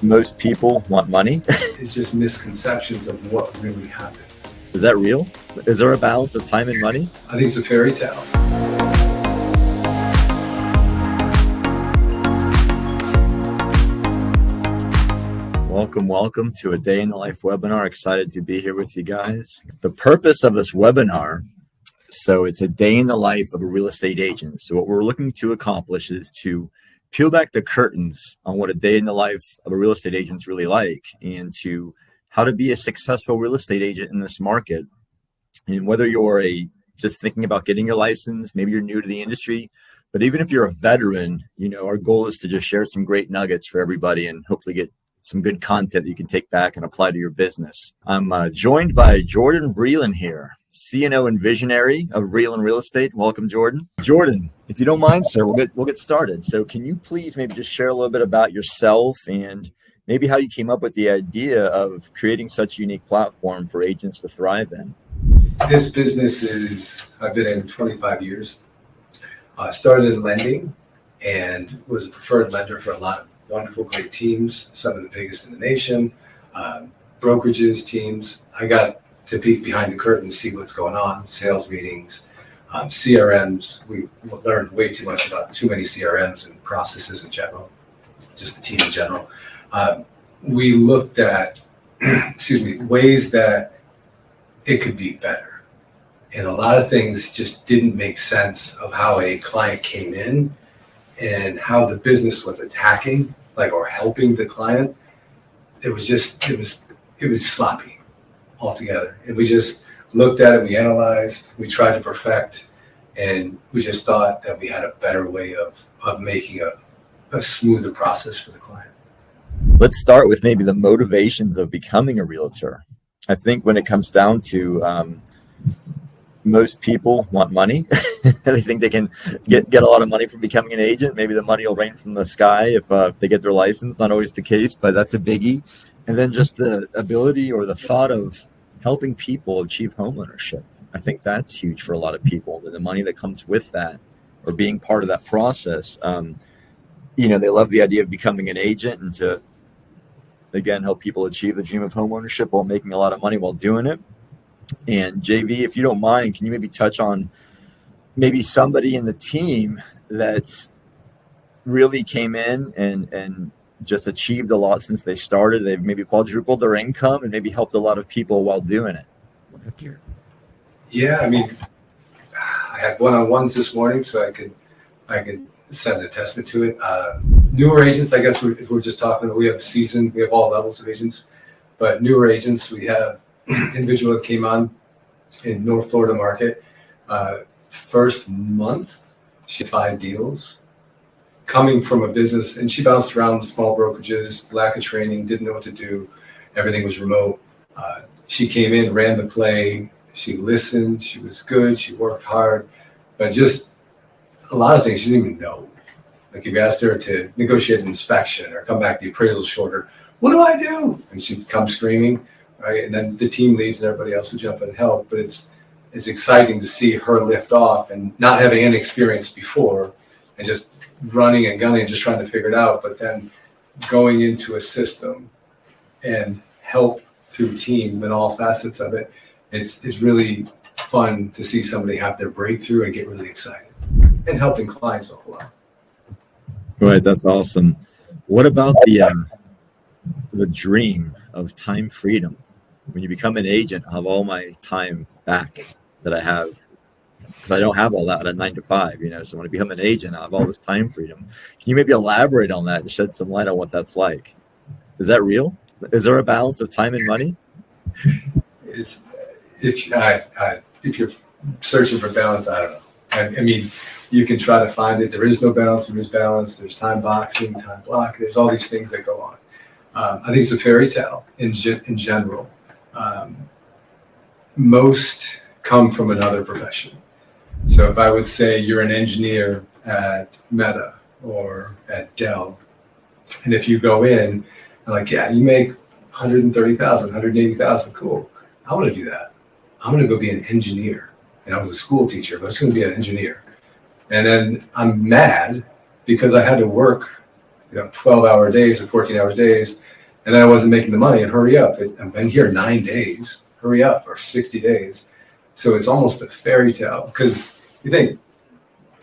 Most people want money. It's just misconceptions of what really happens. Is that real? Is there a balance of time and money? I think it's a fairy tale. Welcome to a Day in the Life webinar. Excited to be here with you guys. The purpose of this webinar, so it's a day in the life of a real estate agent. So what we're looking to accomplish is to peel back the curtains on what a day in the life of a real estate agent is really like, and to how to be a successful real estate agent in this market. And whether you're just thinking about getting your license, maybe you're new to the industry, but even if you're a veteran, our goal is to just share some great nuggets for everybody and hopefully get some good content that you can take back and apply to your business. I'm joined by Jordan Vreeland here, CNO and visionary of Vreeland Real Estate. Welcome, Jordan. Jordan, if you don't mind, sir, we'll get started. So can you please maybe just share a little bit about yourself and maybe how you came up with the idea of creating such a unique platform for agents to thrive in? This business I've been in 25 years. Started in lending and was a preferred lender for a lot of wonderful, great teams, some of the biggest in the nation, brokerages, teams. I got to peek behind the curtain, see what's going on, sales meetings, CRMs. We learned way too much about too many CRMs and processes in general, just the team in general. We looked at, ways that it could be better. And a lot of things just didn't make sense of how a client came in and how the business was attacking, or helping the client. It was sloppy altogether. And we just looked at it, we analyzed, we tried to perfect, and we just thought that we had a better way of making a smoother process for the client. Let's start with maybe the motivations of becoming a realtor. I think when it comes down to most people want money. They think they can get a lot of money from becoming an agent. Maybe the money will rain from the sky if they get their license. Not always the case, but that's a biggie. And then just the ability or the thought of helping people achieve homeownership. I think that's huge for a lot of people. The money that comes with that or being part of that process. They love the idea of becoming an agent and to, again, help people achieve the dream of homeownership while making a lot of money while doing it. And JV, if you don't mind, can you maybe touch on maybe somebody in the team that's really came in and just achieved a lot since they started? They've maybe quadrupled their income and maybe helped a lot of people while doing it. Yeah, I had one-on-ones this morning, so I could set an attestment to it. Newer agents, I guess we're just talking. We have all levels of agents, but newer agents, we have individual that came on in North Florida market. First month, she had 5 deals coming from a business, and she bounced around small brokerages, lack of training, didn't know what to do. Everything was remote. She came in, ran the play. She listened. She was good. She worked hard, but just a lot of things she didn't even know. If you asked her to negotiate an inspection or come back, the appraisal's shorter. What do I do? And she'd come screaming. Right, and then the team leads and everybody else would jump in and help. But it's exciting to see her lift off and not having any experience before and just running and gunning and just trying to figure it out. But then going into a system and help through team and all facets of it, it's really fun to see somebody have their breakthrough and get really excited and helping clients a whole lot. Right, that's awesome. What about the dream of time freedom? When you become an agent, I have all my time back that I have because I don't have all that at a 9 to 5, So when I become an agent, I have all this time freedom. Can you maybe elaborate on that and shed some light on what that's like? Is that real? Is there a balance of time and money? If you're searching for balance, I don't know. You can try to find it. There is no balance. There is balance. There's time boxing, time block. There's all these things that go on. I think it's a fairy tale in general. Most come from another profession. So if I would say you're an engineer at Meta or at Dell, and if you go in and you make 130,000, 180,000, cool. I want to do that. I'm going to go be an engineer. And I was a school teacher, but I was going to be an engineer. And then I'm mad because I had to work 12-hour days or 14-hour days, and then I wasn't making the money, and hurry up. I've been here 9 days, hurry up, or 60 days. So it's almost a fairy tale, because you think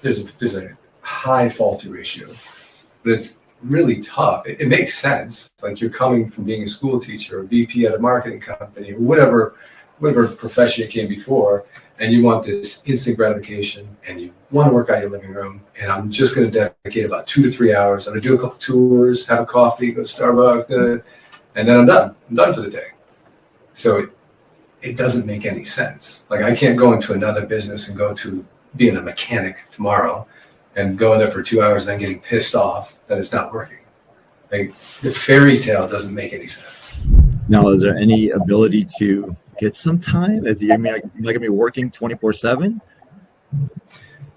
there's a high fall through ratio, but it's really tough. It makes sense. Like, you're coming from being a school teacher or VP at a marketing company or whatever profession you came before, and you want this instant gratification, and you want to work out of your living room, and I'm just going to dedicate about 2 to 3 hours. I'm going to do a couple tours, have a coffee, go to Starbucks, and then I'm done. I'm done for the day. So it doesn't make any sense. Like, I can't go into another business and go to being a mechanic tomorrow and going there for 2 hours and then getting pissed off that it's not working. Like, the fairy tale doesn't make any sense. Now, is there any ability to get some time? Is you like gonna be working 24/7?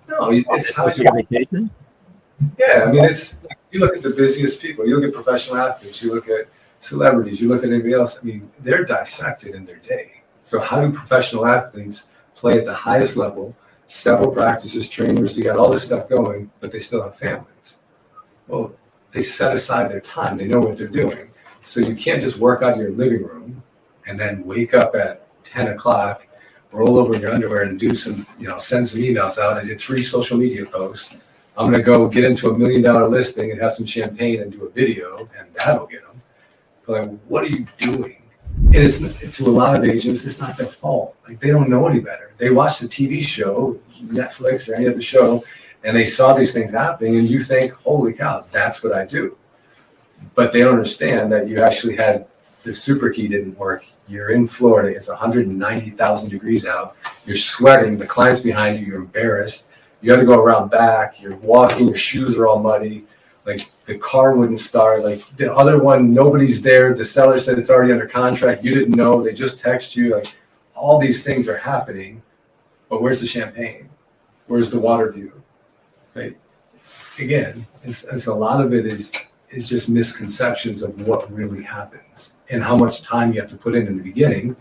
No, it's how Like a vacation. Yeah, I mean, it's like, you look at the busiest people, you look at professional athletes, you look at celebrities, you look at anybody else. I mean, they're dissected in their day. So how do professional athletes play at the highest level, several practices, trainers, they got all this stuff going, but they still have families? Well, they set aside their time. They know what they're doing. So you can't just work out of your living room and then wake up at 10 o'clock, roll over in your underwear and do some, send some emails out and do 3 social media posts. I'm going to go get into $1 million listing and have some champagne and do a video, and that'll get them. But like, what are you doing? And it's, to a lot of agents, it's not their fault. Like, they don't know any better. They watch the TV show, Netflix or any other show, and they saw these things happening, and you think, holy cow, that's what I do. But they don't understand that you actually had the super key didn't work. You're in Florida. It's 190,000 degrees out. You're sweating. The client's behind you. You're embarrassed. You got to go around back. You're walking. Your shoes are all muddy. Like, the car wouldn't start. Like, the other one, nobody's there. The seller said it's already under contract. You didn't know. They just text you. Like, all these things are happening. But where's the champagne? Where's the water view? Right? Again, it's a lot of it is just misconceptions of what really happens and how much time you have to put in the beginning.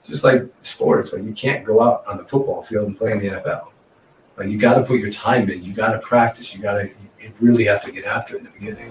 Just like sports, like, you can't go out on the football field and play in the NFL. Like, you got to put your time in. You got to practice. You really have to get after it in the beginning.